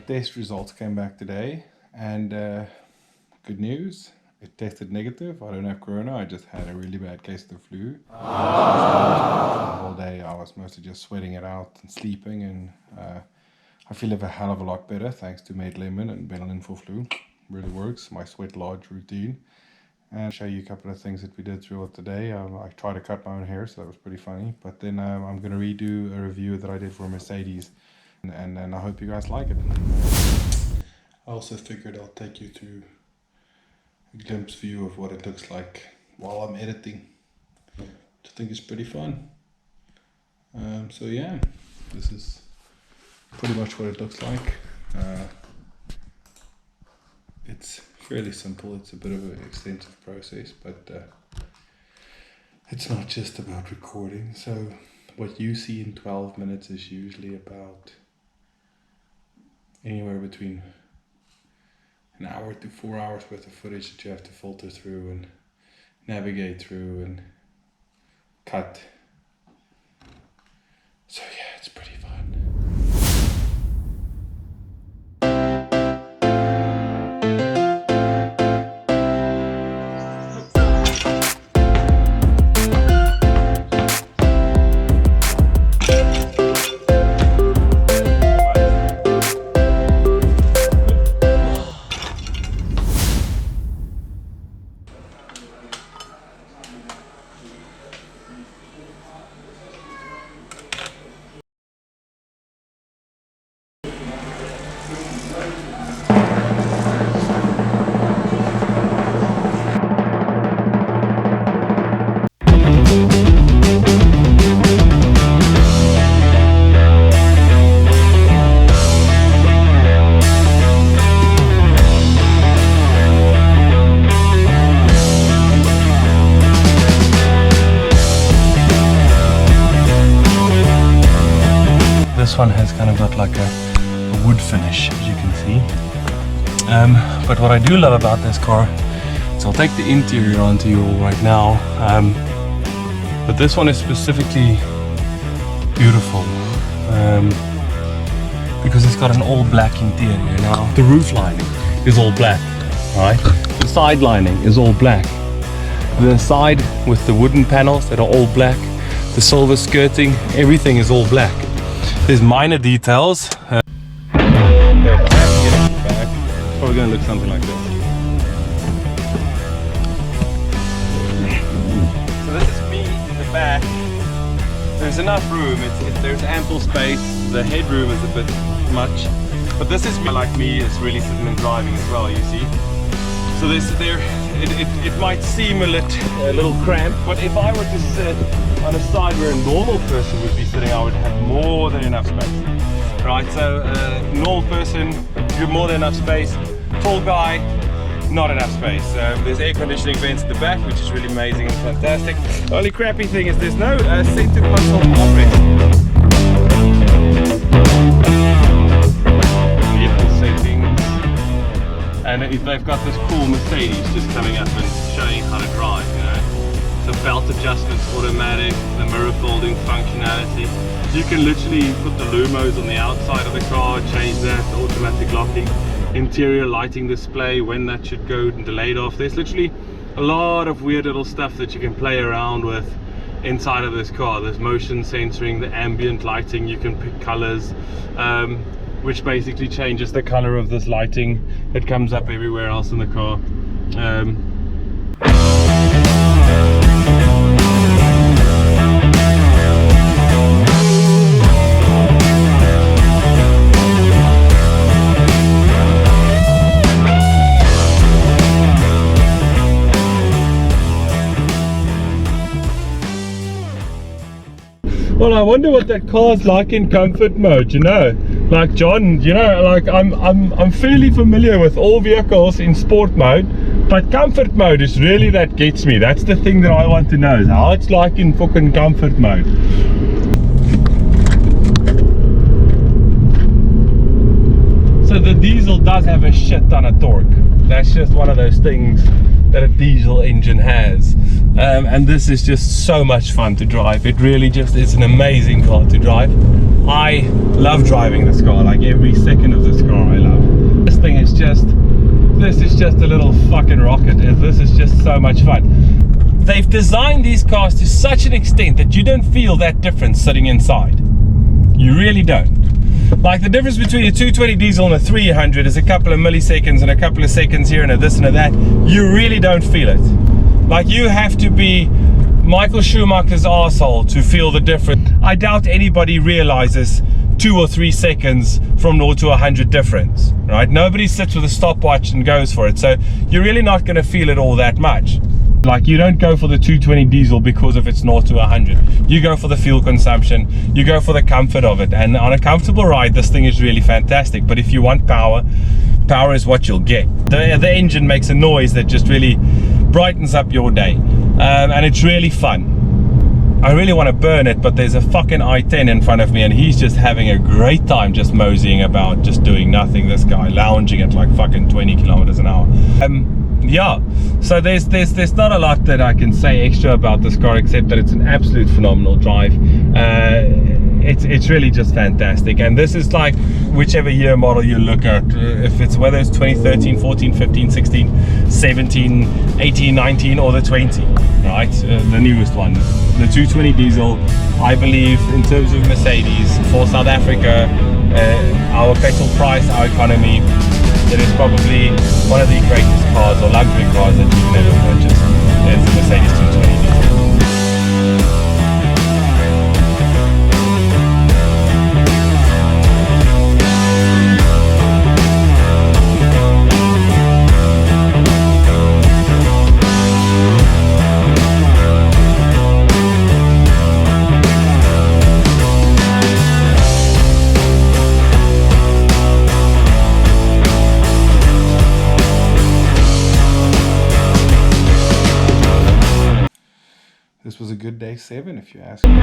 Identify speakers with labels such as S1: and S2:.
S1: test results came back today, and good news, it tested negative. I don't have corona, I just had a really bad case of the flu. The whole day I was mostly just sweating it out and sleeping, and I feel a hell of a lot better thanks to Made Lemon and Benylin for Flu. Really works, my sweat lodge routine. And I'll show you a couple of things that we did throughout the day. I tried to cut my own hair, so that was pretty funny. But then I'm going to redo a review that I did for Mercedes, and I hope you guys like it. I also figured I'll take you through a glimpse view of what it looks like while I'm editing, which I think is pretty fun. So yeah, this is pretty much what it looks like. It's fairly simple. It's a bit of an extensive process, but it's not just about recording. So what you see in 12 minutes is usually about anywhere between an hour to 4 hours worth of footage that you have to filter through and navigate through and cut. So yeah, it's pretty fun. This one has kind of got like a wood finish, as you can see. But what I do love about this car, so I'll take the interior onto you all right now. But this one is specifically beautiful because it's got an all black interior. Now the roof lining is all black, right? The side lining is all black. The side with the wooden panels that are all black, the silver skirting, everything is all black. There's minor details. Probably going to look something like this. So this is me in the back. There's enough room. There's ample space. The headroom is a bit much, but this is like me is really sitting and driving as well. You see. So it might seem a little cramped, but if I were to sit on a side where a normal person would be sitting, I would have more than enough space. Right, so normal person, you have more than enough space. Tall guy, not enough space. There's air conditioning vents at the back, which is really amazing and fantastic. The only crappy thing is there's no center console armrest. And they've got this cool Mercedes just coming up and showing how to drive, you know. So belt adjustments, automatic, the mirror folding functionality. You can literally put the lumos on the outside of the car, change that, automatic locking, interior lighting display, when that should go delayed off. There's literally a lot of weird little stuff that you can play around with inside of this car. There's motion censoring, the ambient lighting, you can pick colors. Which basically changes the color of this lighting that comes up everywhere else in the car. Well, I wonder what that car's like in comfort mode, you know. Like John, you know, like I'm fairly familiar with all vehicles in sport mode, but comfort mode is really that gets me. That's the thing that I want to know, is how it's like in fucking comfort mode. So the diesel does have a shit ton of torque. That's just one of those things that a diesel engine has. And this is just so much fun to drive. It really just is an amazing car to drive.
S2: I love driving this car. Like every second of this car I love. This thing is just, this is just a little fucking rocket. This is just so much fun. They've designed these cars to such an extent that you don't feel that difference sitting inside. You really don't. Like the difference between a 220 diesel and a 300 is a couple of milliseconds and a couple of seconds here and a this and a that. You really don't feel it. Like you have to be Michael Schumacher's arsehole to feel the difference. I doubt anybody realizes 2 or 3 seconds from 0 to 100 difference, right? Nobody sits with a stopwatch and goes for it. So you're really not going to feel it all that much. Like you don't go for the 220 diesel because of its 0 to 100. You go for the fuel consumption, you go for the comfort of it. And on a comfortable ride, this thing is really fantastic. But if you want power, power is what you'll get. The engine makes a noise that just really brightens up your day. And it's really fun. I really want to burn it, but there's a fucking i10 in front of me and he's just having a great time just moseying about, just doing nothing. This guy lounging at like fucking 20 kilometers an hour. Yeah, so there's not a lot that I can say extra about this car except that it's an absolute phenomenal drive. It's really just fantastic, and this is like whichever year model you look at, if it's whether it's 2013, 14, 15, 16, 17, 18, 19 or the 20, right, the newest one, the 220 diesel. I believe in terms of Mercedes for South Africa, our petrol price, our economy, it is probably one of the greatest cars or luxury cars that you can ever purchase. It's the Mercedes 220 diesel.
S1: This was a good day 7, if you ask me.